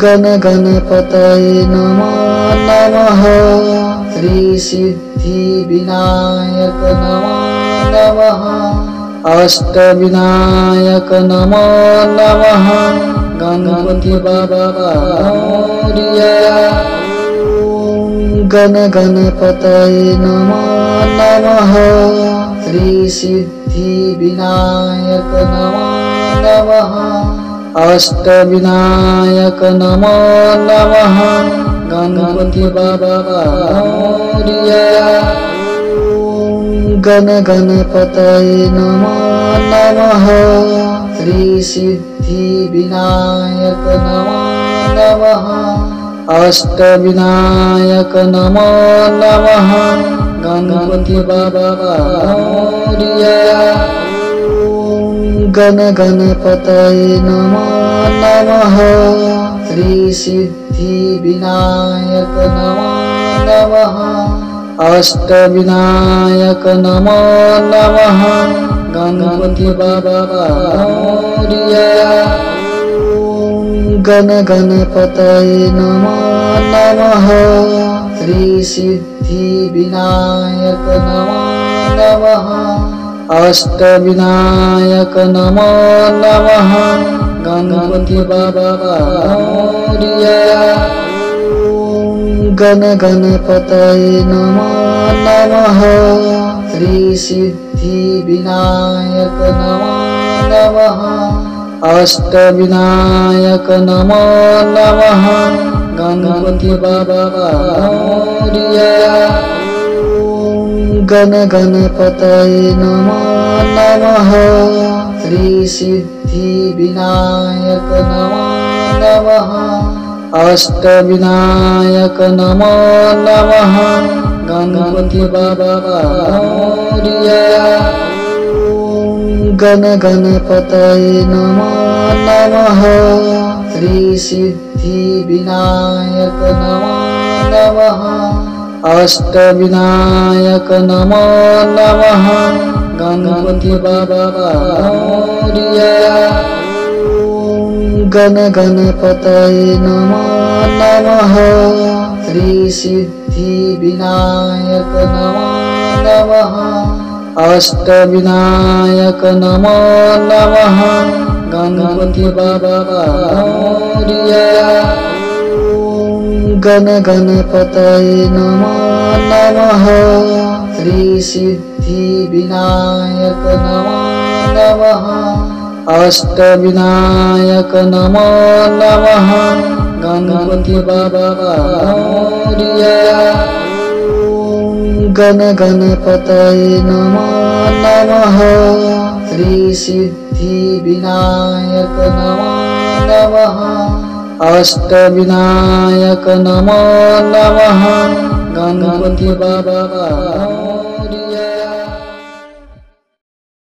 गण गणपतये नमो नमः। श्री सिद्धि विनायक नमो नमः। अष्टविनायक नमो नमः। गणपति बाबा मोरया। गण गणपतये नमो नमः। श्री सिद्धि विनायक नमो नमः। अष्टविनायक नमो नमः। गणपति बाबा मोरया। गण गणपतये नमो नमः। श्री सिद्धि विनायक नमो नमः। अष्टविनायक नमो नमः। गणपति बाबा मोरया। गण गणपतये नमो नमः। श्री सिद्धि विनायक नमो नमः। अष्टविनायक नमो नमः। गणपति बाबा मोरया। गण गणपतये नमो नमः। श्री सिद्धि विनायक नमो नमः। अष्टविनायक नमो नमः। गणपति बाबा मोरया। गण गणपतये नमो नमः। श्री सिद्धि विनायक नमो नमः। अष्टविनायक नमो नमः। गणपति बाबा मोरया। गण गणपतये नमो नमः। श्री सिद्धि विनायक नमो नमः। अष्टविनायक नमो नमः। गणपति बाबा मोरया। गण गणपतये नमो नमः। श्री सिद्धि विनायक नमो नमः। अष्टविनायक नमो नमः। गणपति बाबा मोरया। गण गणपतये नमो नमः। श्री सिद्धि विनायक नमो नमः। अष्टविनायक नमो नमः। गणपति बाबा मोरया। गण गणपतये नमो नमः। श्री सिद्धि विनायक नमो नमः। अष्टविनायक नमो नमः। गणपति बाबा मोरया। गण गणपतये नमो नमः। श्री सिद्धि विनायक नमो नमः। अष्टविनायक नमो नमः। गणपति बाबा